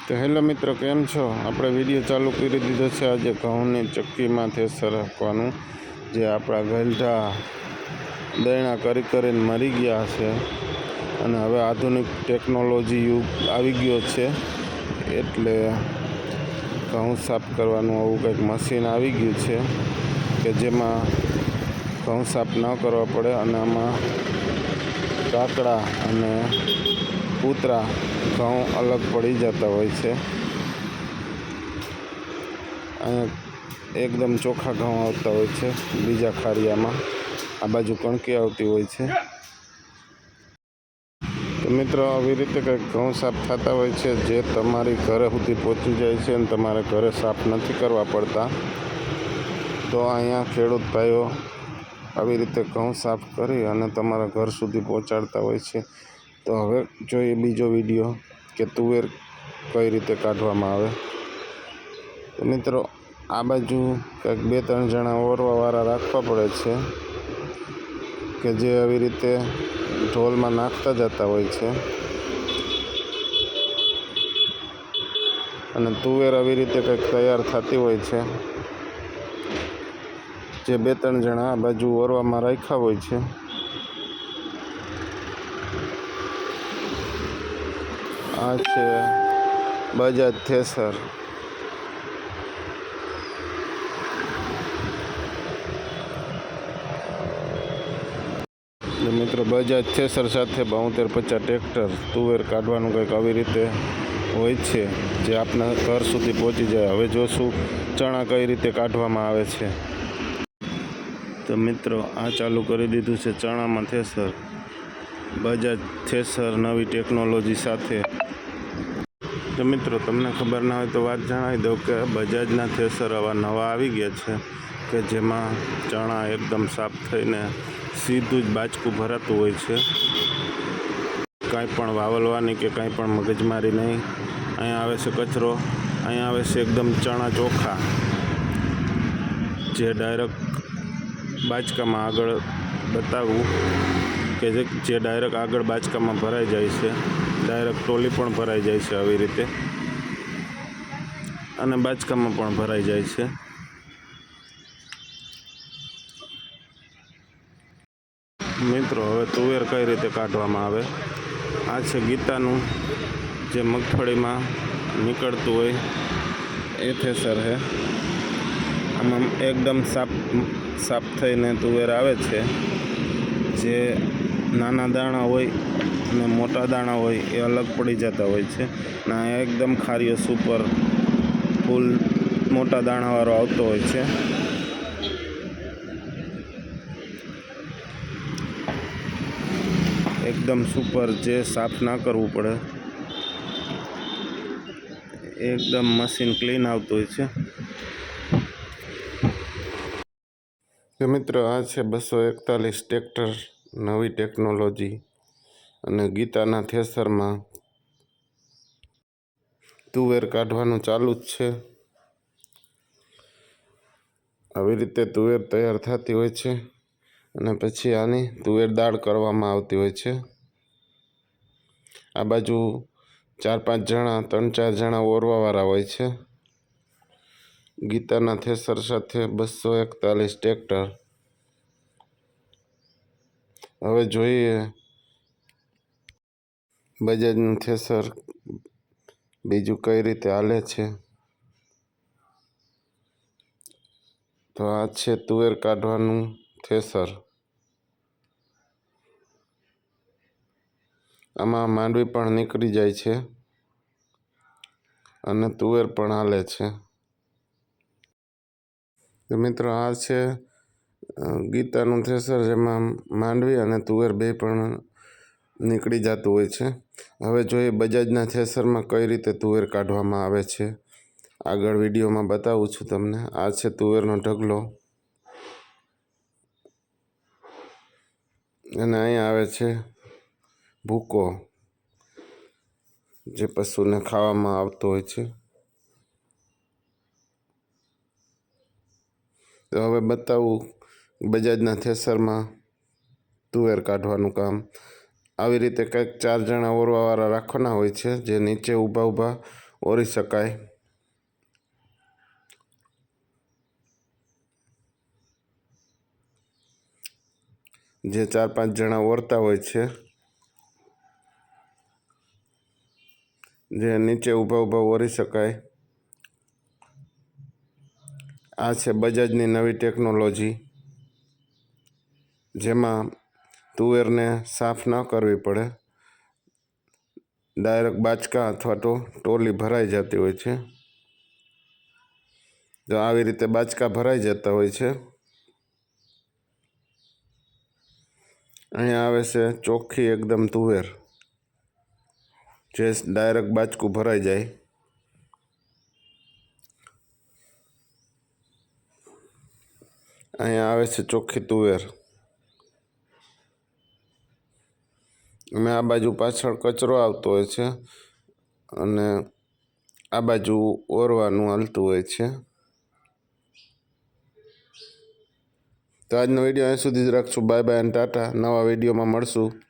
તો હેલો મિત્રો, કેમ છો? આપણે વિડીયો ચાલુ કરી દીધો છે આજે ઘઉંની ચક્કીમાં થેસર રાખવાનું, જે આપણા ગલઢા દયણા કરીને મરી ગયા છે અને હવે આધુનિક ટેકનોલોજી યુગ આવી ગયો છે, એટલે ઘઉં સાફ કરવાનું આવું કંઈક મશીન આવી ગયું છે કે જેમાં ઘઉં સાફ ન કરવા પડે અને આમાં કાકડા અને કૂતરા ઘઉં અલગ પડી જતા હોય છે. અહીંયા એકદમ ચોખ્ખા ઘઉં આવતા હોય છે, બીજા ખારિયામાં આ બાજુ કણકી આવતી હોય છે. તો મિત્રો, આવી રીતે કંઈક ઘઉં સાફ થતા હોય છે જે તમારી ઘરે સુધી પહોંચી જાય છે અને તમારે ઘરે સાફ નથી કરવા પડતા. તો અહીંયા ખેડૂત ભાઈઓ આવી રીતે ઘઉં સાફ કરી અને તમારા ઘર સુધી પહોંચાડતા હોય છે. તો હવે જોઈએ બીજો વિડીયો કે તુવેર કઈ રીતે કાઢવામાં આવે. તો મિત્રો, આ બાજુ કંઈક 2-3 જણા ઓરવાવાળા રાખવા પડે છે કે જે આવી રીતે ઢોલમાં નાખતા જતા હોય છે અને તુવેર આવી રીતે કંઈક તૈયાર થતી હોય છે, જે 2-3 જણા આ બાજુ ઓરવામાં રાખ્યા હોય છે. આ છે બજાજ થેસર. મિત્રો, બજાજ થેસર સાથે 7250 ટ્રેક્ટર તુવેર કાઢવાનું કંઈક આવી રીતે હોય છે, જે આપણા ઘર સુધી પહોંચી જાય. હવે જોશું ચણા કઈ રીતે કાઢવામાં આવે છે. તો મિત્રો, આ ચાલુ કરી દીધું છે ચણામાં થેસર, બજાજ થેસર નવી ટેકનોલોજી સાથે. તો મિત્રો, તમને ખબર ના હોય તો વાત જણાવી દઉં કે બજાજના થેસર આવા નવા આવી ગયા છે કે જેમાં ચણા એકદમ સાફ થઈને સીધું જ બાચકું ભરાતું હોય છે. કાંઈ પણ વાવલવાની કે કાંઈ પણ મગજમારી નહીં. અહીંયા આવે છે કચરો, અહીંયા આવે છે એકદમ ચણા ચોખ્ખા, જે ડાયરેક્ટ બાચકામાં આગળ બતાવવું કે જે ડાયરેક્ટ આગળ બાચકામાં ભરાઈ જાય છે. ડાયરેક્ટ ટોલી પણ ભરાઈ જાય છે આવી રીતે, અને બાચકામાં પણ ભરાઈ જાય છે. મિત્રો, હવે તુવેર કઈ રીતે કાઢવામાં આવે. આ છે ગીતાનું, જે મગફળીમાં નીકળતું હોય એ થેસર છે. આમાં એકદમ સાફ થઈને તુવેર આવે છે, જે નાના દાણા હોય અને મોટા દાણા હોય એ અલગ પડી જતા હોય છે. અને આ એકદમ ખારીઓ સુપર ફૂલ મોટા દાણાવાળો આવતો હોય છે. એકદમ સુપર, જે સાફ ના કરવું પડે, એકદમ મશીન ક્લીન આવતું હોય છે. તો મિત્રો, આ છે 241 ટ્રેક્ટર નવી ટેકનોલોજી, અને ગીતાના થેસરમાં તુવેર કાઢવાનું ચાલુ જ છે. આવી રીતે તુવેર તૈયાર થતી હોય છે અને પછી આની તુવેર દાળ કરવામાં આવતી હોય છે. આ બાજુ 4-5 જણા 3-4 જણા ઓરવાવાળા હોય છે. ગીતાના થેસર સાથે 241 ટ્રેક્ટર. હવે જોઈએ બજાજનું થેસર બીજું કઈ રીતે હાલે છે. તો આ છે તુવેર કાઢવાનું થેસર. આમાં માંડવી પણ નીકળી જાય છે અને તુવેર પણ હાલે છે. તો મિત્રો, આ છે ગીતાનું થેસર, જેમાં માંડવી અને તુવેર બે પણ નીકળી જતું હોય છે. હવે જોઈએ બજાજના થેસરમાં કઈ રીતે તુવેર કાઢવામાં આવે છે. આગળ વિડીયોમાં બતાવું છું તમને. આ છે તુવેરનો ઢગલો, અને અહીંયા આવે છે ભૂકો, જે પશુને ખાવામાં આવતો હોય છે. તો હવે બતાવું બજાજના થેસરમાં તુવેર કાઢવાનું કામ. આવી રીતે કંઈક 4 જણા ઓરવાવાળા રાખવાના હોય છે, જે નીચે ઊભા ઓરી શકાય. જે 4-5 જણા ઓરતા હોય છે, જે નીચે ઊભા ઊભા ઓરી શકાય. આ છે બજાજની નવી ટેકનોલોજી, જેમાં તુવેરને સાફ ન કરવી પડે, ડાયરેક્ટ બાચકા અથવા તો ટોલી ભરાઈ જતી હોય છે. જો આવી રીતે બાચકા ભરાઈ જતા હોય છે. અહીંયા આવે છે ચોખ્ખી એકદમ તુવેર, જે ડાયરેક્ટ બાચકું ભરાઈ જાય. અહીંયા આવે છે ચોખ્ખી તુવેર. અને આ બાજુ પાછળ કચરો આવતો હોય છે અને આ બાજુ ઓરવાનું હાલતું હોય છે. તો આજનો વિડીયો અહીં સુધી જ રાખશું. બાય બાય અને ટાટા. નવા વિડીયોમાં મળશું.